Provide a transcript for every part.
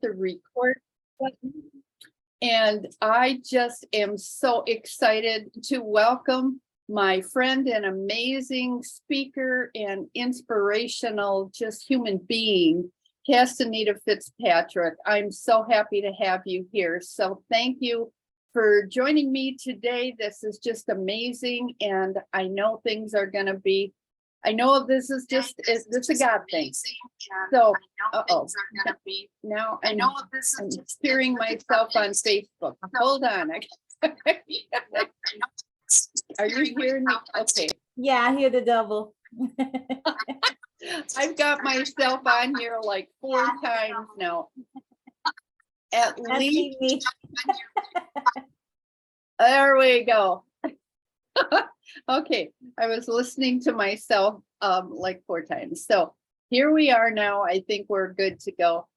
the record button. And I just am so excited to welcome my friend and amazing speaker and inspirational just human being, Castanita Fitzpatrick. I'm so happy to have you here. So thank you for joining me today. This is just amazing. And I know things are going to be, I know this is just, this is a God thing. So, now I'm hearing myself on Facebook. Hold on. Are you hearing me? Okay. Yeah, I hear the double. I've got myself on here like 4 times now. At least. There we go. Okay, I was listening to myself like 4 times. So here we are now. I think we're good to go.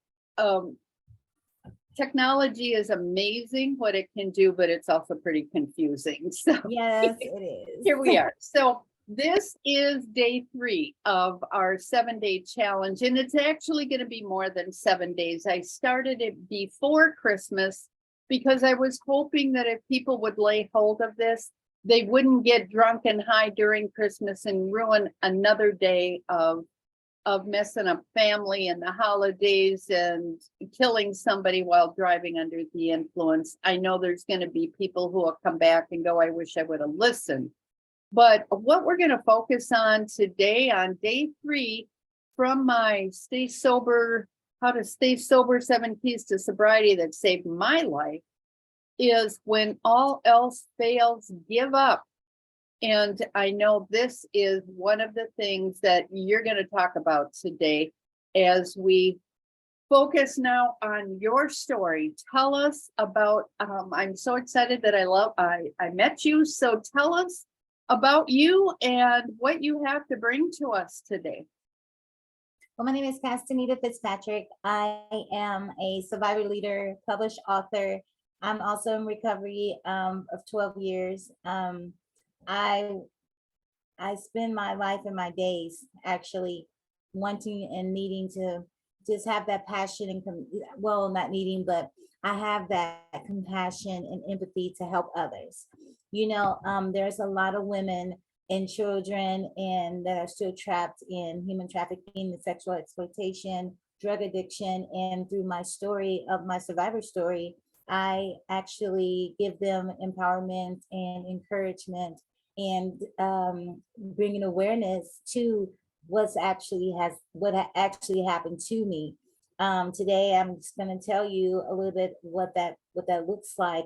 Technology is amazing what it can do, but it's also pretty confusing. So yes, it is. Here we are. So this is day 3 of our 7-day challenge, and it's actually going to be more than 7 days. I started it before Christmas because I was hoping that if people would lay hold of this, they wouldn't get drunk and high during Christmas and ruin another day of messing up family and the holidays and killing somebody while driving under the influence. I know there's going to be people who will come back and go, I wish I would have listened. But what we're going to focus on today on day 3 from my Stay Sober, How to Stay Sober, 7 Keys to Sobriety That Saved My Life, is when all else fails, give up. And I know this is one of the things that you're going to talk about today as we focus now on your story. Tell us about, I'm so excited that I met you. So tell us about you and what you have to bring to us today. Well, my name is Castanita Fitzpatrick. I am a survivor leader, published author. I'm also in recovery of 12 years. I spend my life and my days actually wanting and needing to just have that passion and well, not needing, but I have that compassion and empathy to help others. You know, there's a lot of women and children and that are still trapped in human trafficking and sexual exploitation, drug addiction. And through my story of my survivor story, I actually give them empowerment and encouragement and bringing awareness to what actually happened to me. Today, I'm just going to tell you a little bit what that looks like.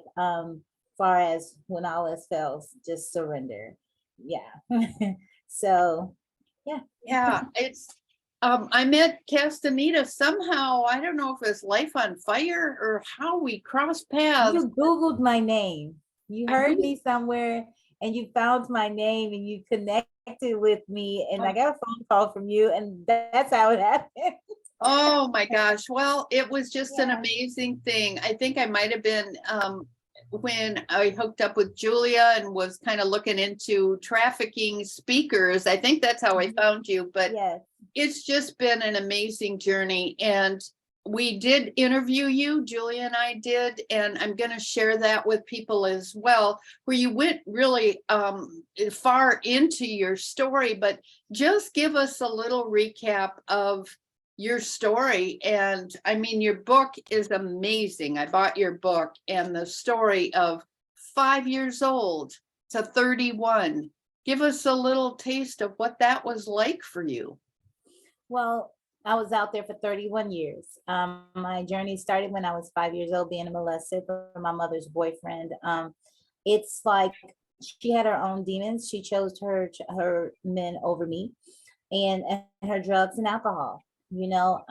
Far as when all else fails, just surrender. Yeah. So, yeah. Yeah, it's. I met Castanita somehow. I don't know if it's Life on Fire or how we crossed paths. You Googled my name. You heard me somewhere and you found my name and you connected with me. And I got a phone call from you, and that's how it happened. Oh my gosh. Well, it was just an amazing thing. I think I might have been when I hooked up with Julia and was kind of looking into trafficking speakers. I think that's how I found you, but it's just been an amazing journey. And we did interview you, Julia and I did, and I'm going to share that with people as well, where you went really far into your story, but just give us a little recap of your story. And I mean, your book is amazing. I bought your book, and the story of 5 years old to 31. Give us a little taste of what that was like for you. Well, I was out there for 31 years. My journey started when I was 5 years old, being molested from my mother's boyfriend. It's like she had her own demons. She chose her men over me, and her drugs and alcohol. You know,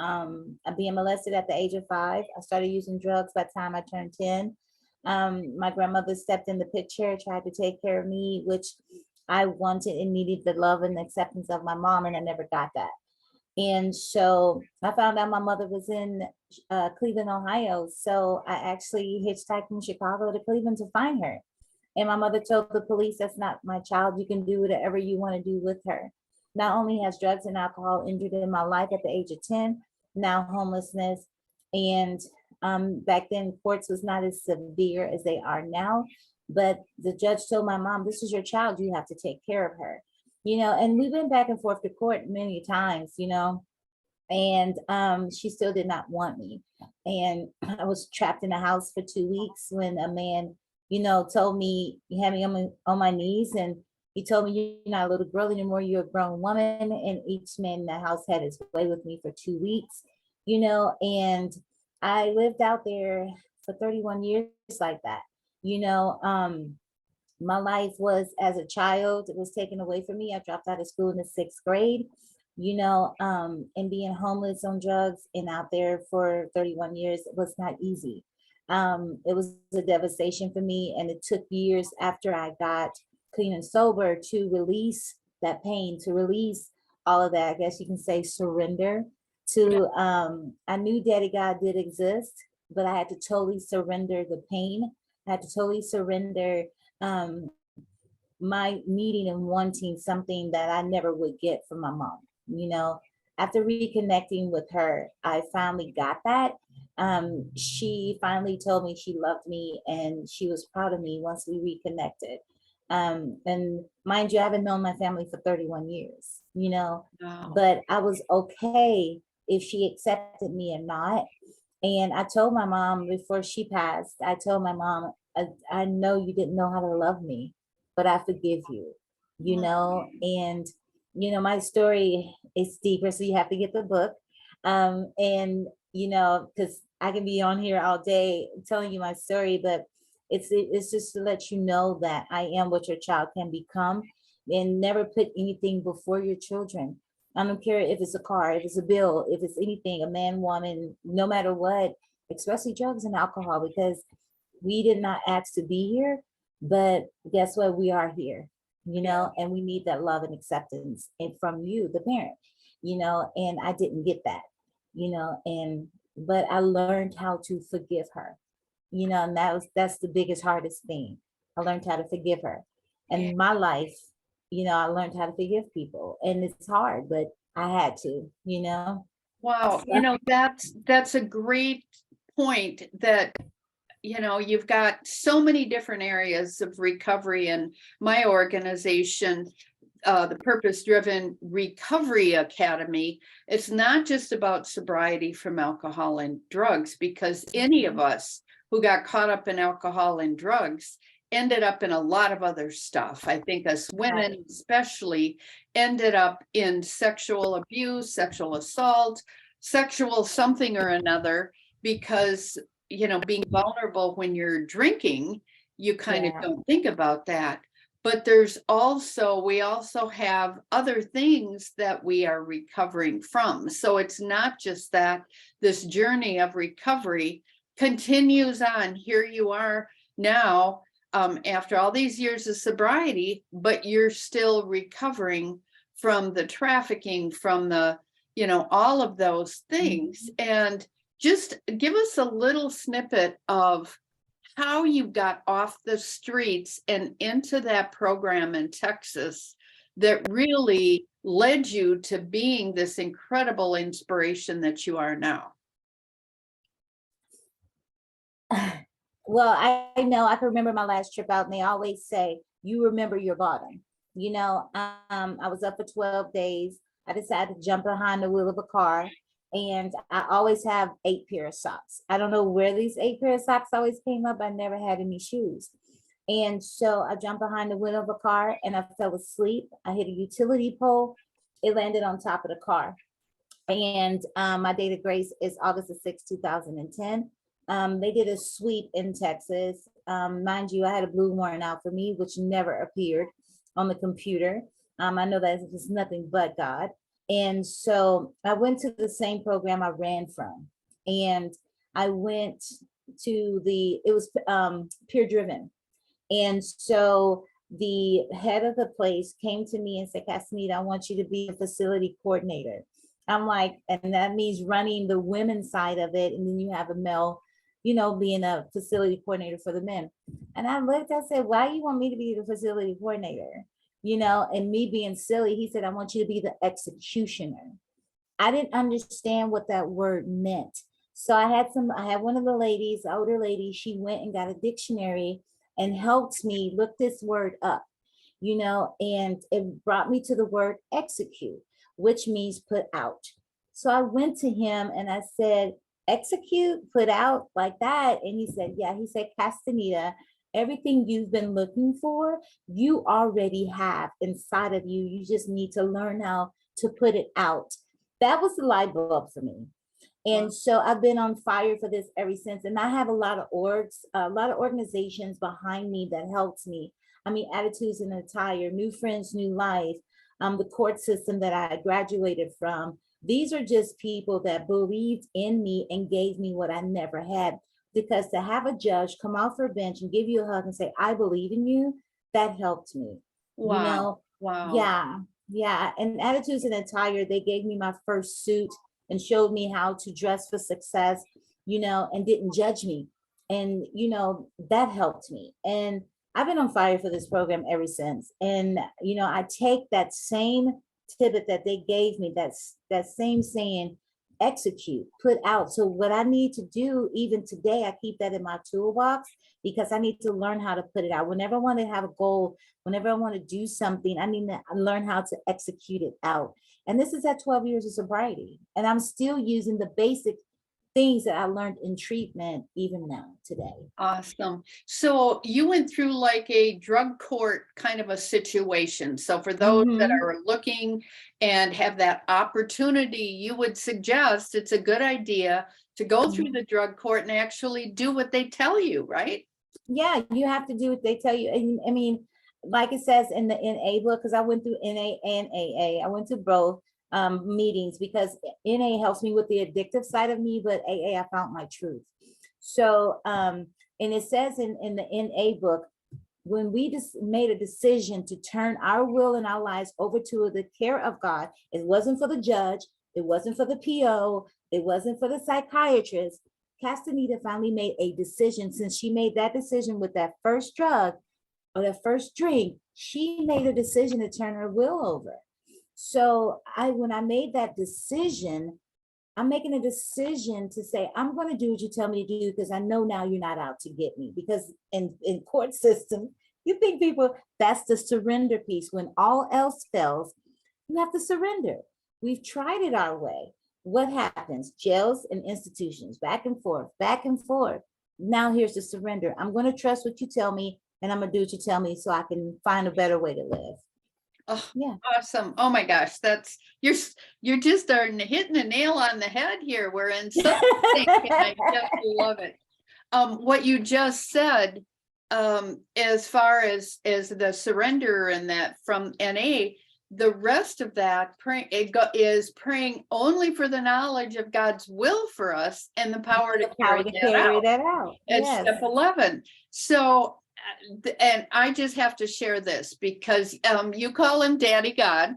being molested at the age of 5, I started using drugs by the time I turned 10. My grandmother stepped in the picture, tried to take care of me, which I wanted and needed the love and acceptance of my mom, and I never got that. And so I found out my mother was in Cleveland, Ohio. So I actually hitchhiked from Chicago to Cleveland to find her. And my mother told the police, that's not my child. You can do whatever you want to do with her. Not only has drugs and alcohol injured in my life at the age of 10, now homelessness And back then courts was not as severe as they are now, but the judge told my mom, this is your child, you have to take care of her, and we went back and forth to court many times, and she still did not want me. And I was trapped in a house for 2 weeks when a man, told me, he had me on my knees, and he told me, you're not a little girl anymore, you're a grown woman. And each man in the house had his way with me for 2 weeks, and I lived out there for 31 years like that. My life was, as a child, it was taken away from me. I dropped out of school in the 6th grade, and being homeless on drugs and out there for 31 years was not easy. It was a devastation for me, and it took years after I got clean and sober to release that pain, to release all of that. I guess you can say surrender to. I knew Daddy God did exist, but I had to totally surrender the pain. I had to totally surrender my needing and wanting something that I never would get from my mom. After reconnecting with her, I finally got that. She finally told me she loved me and she was proud of me once we reconnected. And mind you, I haven't known my family for 31 years, Wow. but I was okay if she accepted me or not. And I told my mom before she passed, I told my mom, I know you didn't know how to love me, but I forgive you, and my story is deeper, so you have to get the book. And because I can be on here all day telling you my story, but it's just to let you know that I am what your child can become, and never put anything before your children. I don't care if it's a car, if it's a bill, if it's anything, a man, woman, no matter what, especially drugs and alcohol, because we did not ask to be here, but guess what? We are here, and we need that love and acceptance and from you, the parent, and I didn't get that, but I learned how to forgive her, and that's the biggest, hardest thing. I learned how to forgive her. And my life, I learned how to forgive people. And it's hard, but I had to. Wow, that's a great point that, you've got so many different areas of recovery, and my organization, the Purpose Driven Recovery Academy, it's not just about sobriety from alcohol and drugs, because any of us who got caught up in alcohol and drugs ended up in a lot of other stuff. I think us women especially ended up in sexual abuse, sexual assault, sexual something or another, because, being vulnerable when you're drinking, you kind of don't think about that. But we also have other things that we are recovering from. So it's not just that this journey of recovery continues on. Here you are now, after all these years of sobriety, but you're still recovering from the trafficking, from the, all of those things. And just give us a little snippet of how you got off the streets and into that program in Texas that really led you to being this incredible inspiration that you are now. Well, I know I can remember my last trip out, and they always say, you remember your bottom. I was up for 12 days. I decided to jump behind the wheel of a car, and I always have 8 pair of socks. I don't know where these 8 pair of socks always came up. I never had any shoes. And so I jumped behind the wheel of a car and I fell asleep. I hit a utility pole. It landed on top of the car. And my date of grace is August the 6th, 2010. They did a sweep in Texas. Mind you, I had a blue warrant out for me, which never appeared on the computer. I know that it's nothing but God. And so I went to the same program I ran from. And I went to it was peer driven. And so the head of the place came to me and said, Castanita, I want you to be a facility coordinator. I'm like, and that means running the women's side of it. And then you have a male, being a facility coordinator for the men. And I looked, I said, why do you want me to be the facility coordinator? And me being silly, he said, I want you to be the executioner. I didn't understand what that word meant. So I had one of the ladies, older lady, she went and got a dictionary and helped me look this word up, and it brought me to the word execute, which means put out. So I went to him and I said, execute, put out like that. And he said, yeah, he said, Castanita, everything you've been looking for, you already have inside of you. You just need to learn how to put it out. That was the light bulb for me. And so I've been on fire for this ever since. And I have a lot of a lot of organizations behind me that helps me. I mean, Attitudes and Attire, New Friends, New Life, the court system that I graduated from. These are just people that believed in me and gave me what I never had. Because to have a judge come off her bench and give you a hug and say, I believe in you, that helped me. Wow. Wow. Yeah. Yeah. And Attitudes and Attire, they gave me my first suit and showed me how to dress for success, and didn't judge me. And, that helped me. And I've been on fire for this program ever since. And, I take that same tidbit that they gave me, that same saying, execute, put out. So what I need to do, even today, I keep that in my toolbox because I need to learn how to put it out. Whenever I want to have a goal, whenever I want to do something, I need to learn how to execute it out. And this is at 12 years of sobriety. And I'm still using the basic things that I learned in treatment even now today. Awesome. So you went through like a drug court kind of a situation. So for those that are looking and have that opportunity, you would suggest it's a good idea to go through the drug court and actually do what they tell you, right? Yeah, you have to do what they tell you. And I mean, like it says in the NA book, because I went through NA and AA. I went to both meetings because NA helps me with the addictive side of me, but AA, I found my truth. So, and it says in the NA book, when we just made a decision to turn our will and our lives over to the care of God, it wasn't for the judge, it wasn't for the PO, it wasn't for the psychiatrist. Castanita finally made a decision. Since she made that decision with that first drug or that first drink, she made a decision to turn her will over. So when I made that decision, I'm making a decision to say, I'm going to do what you tell me to do because I know now you're not out to get me. Because in court system, you think people, that's the surrender piece. When all else fails, you have to surrender. We've tried it our way. What happens? Jails and institutions, back and forth, back and forth. Now here's the surrender. I'm going to trust what you tell me, and I'm going to do what you tell me so I can find a better way to live. Oh, yeah. Awesome. Oh my gosh, that's you're just hitting the nail on the head here. We're in something and I just love it. What you just said, as far as the surrender and that from NA, the rest of that is praying only for the knowledge of God's will for us and the power to carry that out. It's step 11. So, and I just have to share this because you call him Daddie God,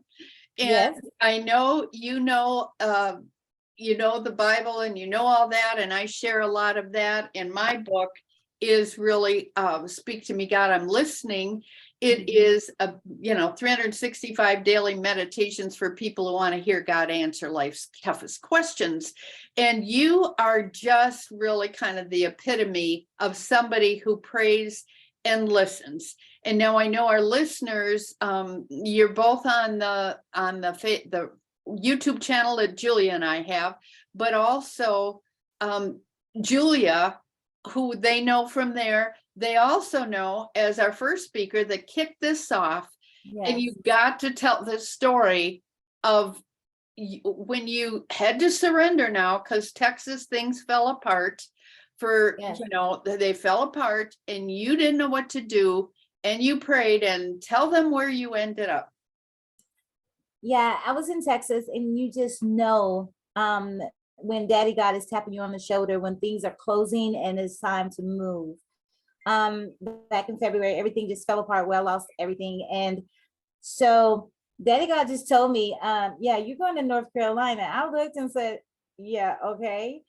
and yes. I know you know the Bible and you know all that, and I share a lot of that. In my book is really Speak to Me, God, I'm listening. It is 365 daily meditations for people who want to hear God answer life's toughest questions. And you are just really kind of the epitome of somebody who prays and listens. And now I know our listeners, you're both on the YouTube channel that Julia and I have, but also Julia, who they know from there. They also know as our first speaker that kicked this off. Yes. And you got to tell the story of when you had to surrender now because Texas things fell apart they fell apart and you didn't know what to do and you prayed, and tell them where you ended up. Yeah, I was in Texas, and you just know when Daddie God is tapping you on the shoulder when things are closing and it's time to move. Back in February, everything just fell apart. Well, I lost everything. And so Daddie God just told me, you're going to North Carolina. I looked and said, yeah, okay.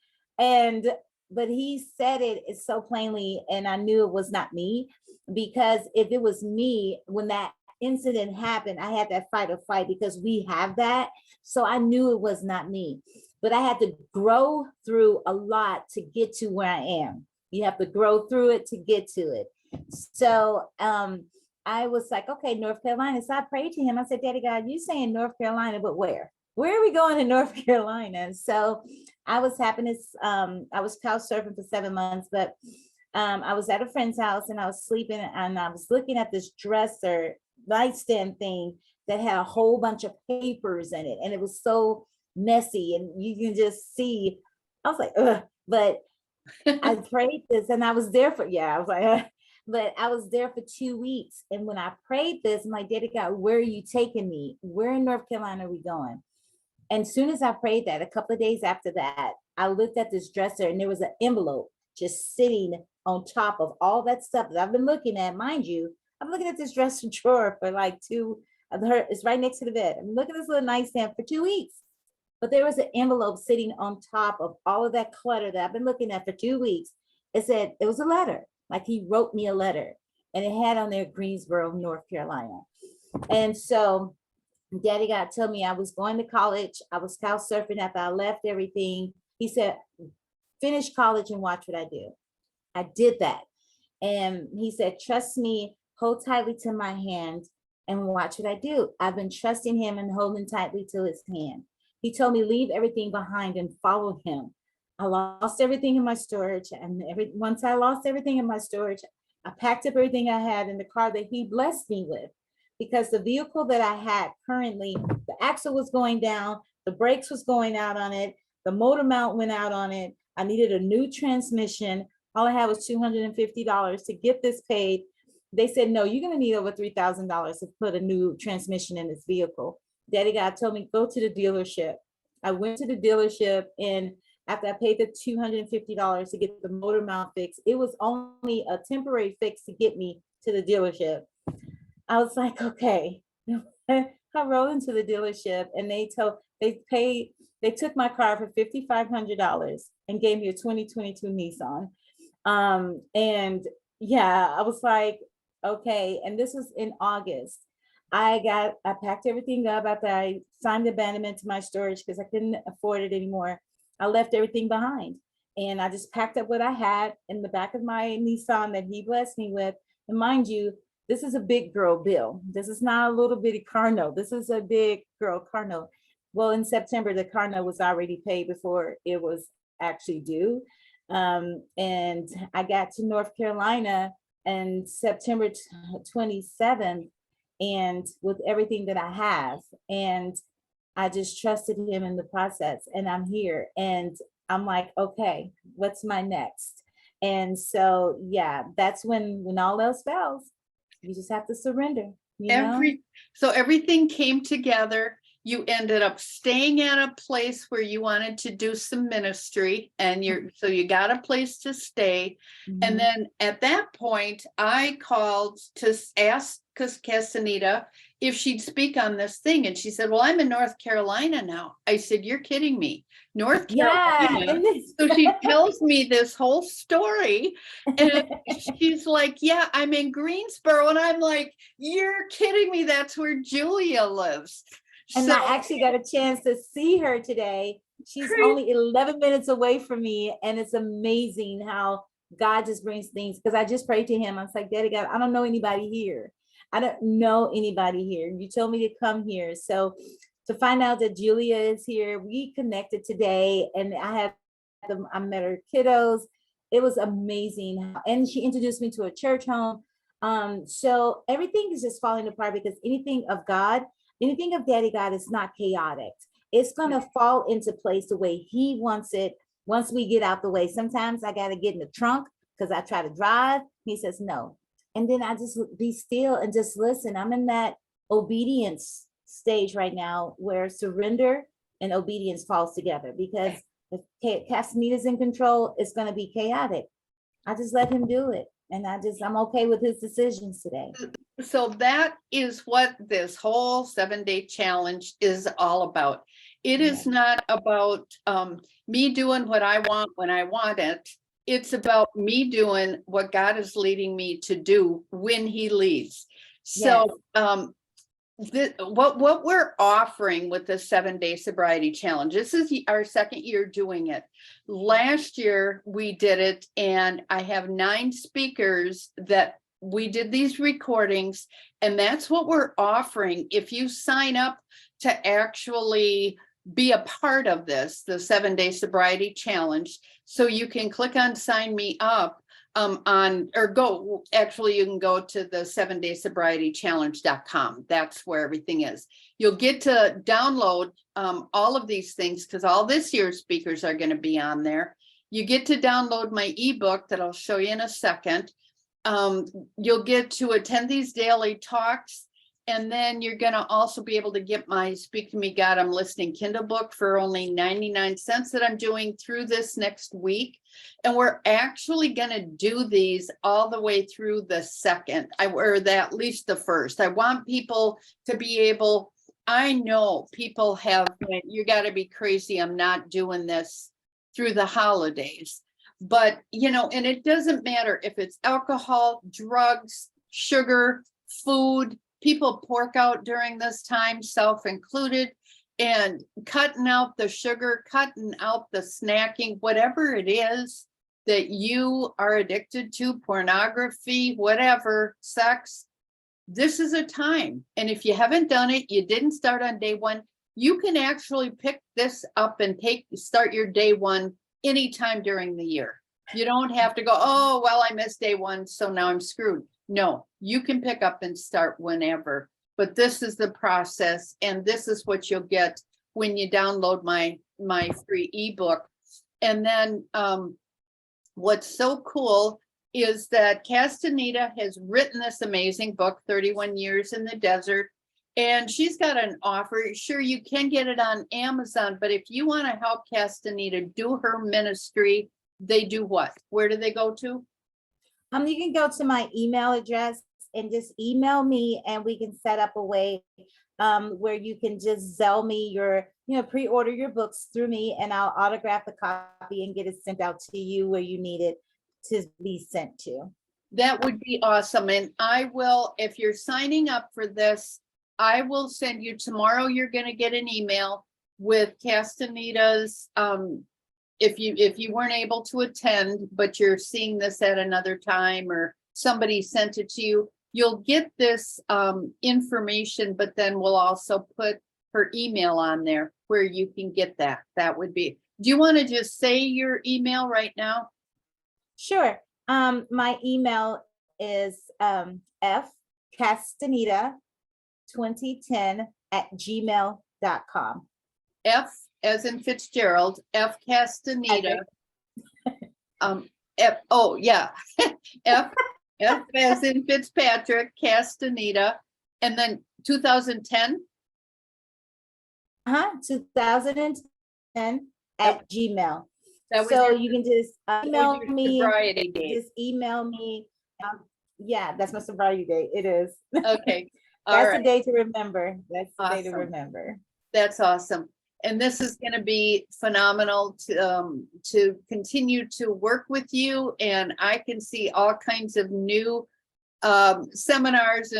But he said it so plainly, and I knew it was not me, because if it was me, when that incident happened, I had that fight or flight because we have that. So I knew it was not me. but I had to grow through a lot to get to where I am. You have to grow through it to get to it. So I was like, okay, North Carolina. So I prayed to him. I said, Daddy God, you saying North Carolina, but where? Where are we going in North Carolina? So I was I was couch surfing for 7 months, but I was at a friend's house and I was sleeping and I was looking at this dresser nightstand thing that had a whole bunch of papers in it. And it was so messy and you can just see, I was like, ugh, but I prayed this and I was there for, yeah, I was like, but I was there for 2 weeks. And when I prayed this, my Daddy God, where are you taking me? Where in North Carolina are we going? And as soon as I prayed that, a couple of days after that, I looked at this dresser and there was an envelope just sitting on top of all that stuff that I've been looking at. Mind you, I'm looking at this dresser drawer for like it's right next to the bed. I'm looking at this little nightstand for 2 weeks. But there was an envelope sitting on top of all of that clutter that I've been looking at for 2 weeks. It said, it was a letter, like he wrote me a letter and it had on there Greensboro, North Carolina. And so Daddy God told me I was going to college. I was couch surfing after I left everything. He said, finish college and watch what I do. I did that. And he said, trust me, hold tightly to my hand and watch what I do. I've been trusting him and holding tightly to his hand. He told me, leave everything behind and follow him. I lost everything in my storage. And once I lost everything in my storage, I packed up everything I had in the car that he blessed me with. Because the vehicle that I had currently, the axle was going down, the brakes was going out on it, the motor mount went out on it. I needed a new transmission. All I had was $250 to get this paid. They said, no, you're gonna need over $3,000 to put a new transmission in this vehicle. Daddy God told me, go to the dealership. I went to the dealership and after I paid the $250 to get the motor mount fixed, it was only a temporary fix to get me to the dealership. I was like, okay. I rolled into the dealership and they took my car for $5,500 and gave me a 2022 Nissan. And yeah, I was like, okay. And this was in August. I packed everything up after I signed abandonment to my storage because I couldn't afford it anymore. I left everything behind and I just packed up what I had in the back of my Nissan that he blessed me with. And mind you, this is a big girl bill. This is not a little bitty car note. This is a big girl car note. Well, in September, the car note was already paid before it was actually due. And I got to North Carolina and September 27th, and with everything that I have, and I just trusted him in the process, and I'm here, and I'm like, okay, what's my next? And so, yeah, that's when all else fails, you just have to surrender, you know? So everything came together. You ended up staying at a place where you wanted to do some ministry and so you got a place to stay. Mhm. And then at that point, I called to ask Castanita if she'd speak on this thing. And she said, well, I'm in North Carolina now. I said, you're kidding me. North Carolina. Yeah. So she tells me this whole story and she's like, yeah, I'm in Greensboro. And I'm like, you're kidding me. That's where Julia lives. And So I actually got a chance to see her today. She's crazy. only 11 minutes away from me. And it's amazing how God just brings things. Because I just prayed to him. I was like, Daddy God, I don't know anybody here. I don't know anybody here. You told me to come here. So to find out that Julia is here, we connected today. And I met her kiddos. It was amazing. And she introduced me to a church home. So everything is just falling apart because anything of God, anything of Daddy God is not chaotic. It's going to fall into place the way he wants it once we get out the way. Sometimes I got to get in the trunk because I try to drive. He says no. And then I just be still and just listen. I'm in that obedience stage right now where surrender and obedience falls together, because if Castanita's in control, it's going to be chaotic. I just let him do it. And I'm okay with his decisions today. So that is what this whole 7-day challenge is all about. It is not about me doing what I want when I want it. It's about me doing what God is leading me to do when he leads. So what we're offering with the 7-day sobriety challenge, this is our second year doing it. Last year we did it, and I have 9 speakers that we did these recordings, and that's what we're offering. If you sign up to actually be a part of this, the 7-day sobriety challenge, so you can click on sign me up you can go to the 7daysobrietychallenge.com. That's where everything is. You'll get to download all of these things, because all this year's speakers are going to be on there. You get to download my ebook that I'll show you in a second. You'll get to attend these daily talks. And then you're going to also be able to get my Speak to Me God, I'm Listening Kindle book for only 99 cents that I'm doing through this next week. And we're actually going to do these all the way through the second, at least the first. I want people to be able, I know people have, you got to be crazy, I'm not doing this through the holidays. But, and it doesn't matter if it's alcohol, drugs, sugar, food. People pork out during this time, self included, and cutting out the sugar, cutting out the snacking, whatever it is that you are addicted to, pornography, whatever, sex. This is a time. And if you haven't done it, you didn't start on day 1, you can actually pick this up and start your day 1 anytime during the year. You don't have to go, oh, well, I missed day 1, so now I'm screwed. No, you can pick up and start whenever, but this is the process, and this is what you'll get when you download my free ebook. And then what's so cool is that Castanita has written this amazing book, 31 Years in the Desert, and she's got an offer. Sure, you can get it on Amazon, but if you want to help Castanita do her ministry, they do what? Where do they go to? You can go to my email address and just email me, and we can set up a way where you can just sell me your, pre-order your books through me, and I'll autograph the copy and get it sent out to you where you need it to be sent to. That would be awesome. And I will, if you're signing up for this, I will send you tomorrow. You're going to get an email with Castanita's, if you weren't able to attend, but you're seeing this at another time, or somebody sent it to you, you'll get this information, but then we'll also put her email on there where you can get that. That would be, do you want to just say your email right now? Sure. My email is fcastanita2010@gmail.com. F as in Fitzgerald, F Castanita. F as in Fitzpatrick, Castanita, and then 2010. 2010 at Gmail. So you can just email me. Just email me. Yeah, that's my sobriety date. It is. Okay. That's the day to remember. That's the day to remember. That's awesome. And this is going to be phenomenal to continue to work with you. And I can see all kinds of new seminars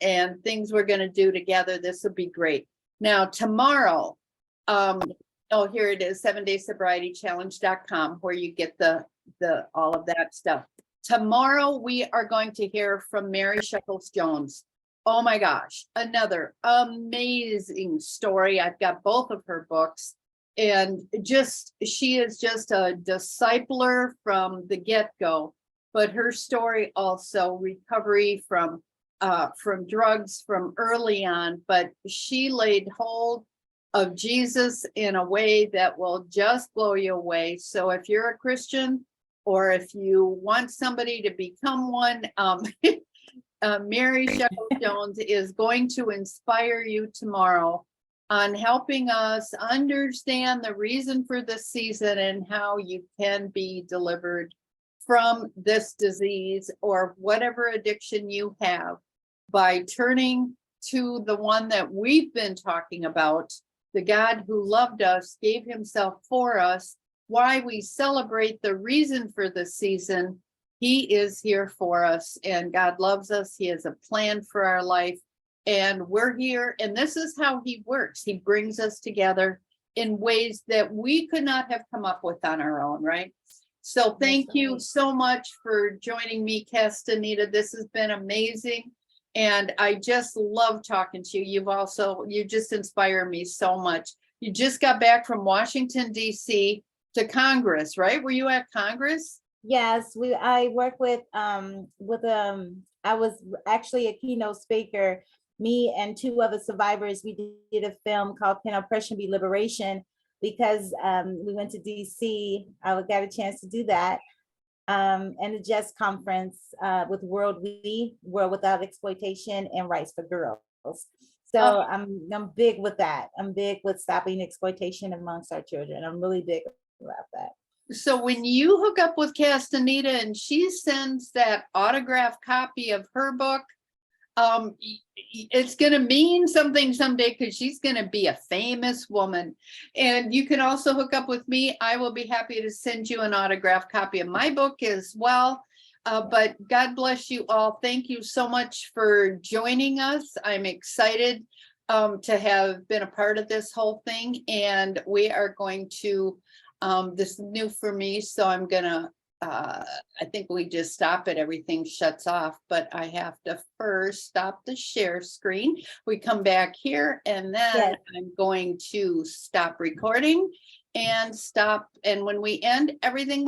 and things we're going to do together. This will be great. Now, tomorrow, here it is, 7daysobrietychallenge.com, where you get the all of that stuff. Tomorrow, we are going to hear from Mary Shekels Jones. Oh my gosh, another amazing story. I've got both of her books, and she is just a discipler from the get-go, but her story also recovery from drugs from early on, but she laid hold of Jesus in a way that will just blow you away. So if you're a Christian, or if you want somebody to become one, Mary Shekels Jones is going to inspire you tomorrow on helping us understand the reason for this season and how you can be delivered from this disease or whatever addiction you have by turning to the one that we've been talking about, the God who loved us, gave himself for us, why we celebrate the reason for the season. He is here for us, and God loves us. He has a plan for our life, and we're here, and this is how he works. He brings us together in ways that we could not have come up with on our own, right? So thank you right. so much for joining me, Castanita. This has been amazing. And I just love talking to you. You just inspire me so much. You just got back from Washington, D.C. to Congress, right? Were you at Congress? Yes, I work with I was actually a keynote speaker. Me and two other survivors, we did a film called Can Oppression Be Liberation? Because we went to DC. I got a chance to do that. And the Just Conference with World Without Exploitation and Rights for Girls. So I'm big with that. I'm big with stopping exploitation amongst our children. I'm really big about that. So when you hook up with Castanita and she sends that autographed copy of her book, it's going to mean something someday, because she's going to be a famous woman. And you can also hook up with me. I will be happy to send you an autographed copy of my book as well. But God bless you all. Thank you so much for joining us. I'm excited to have been a part of this whole thing. And we are going to, this is new for me, so I'm going to, I think we just stop it, everything shuts off, but I have to first stop the share screen. We come back here, and then Yes. I'm going to stop recording and stop. And when we end, everything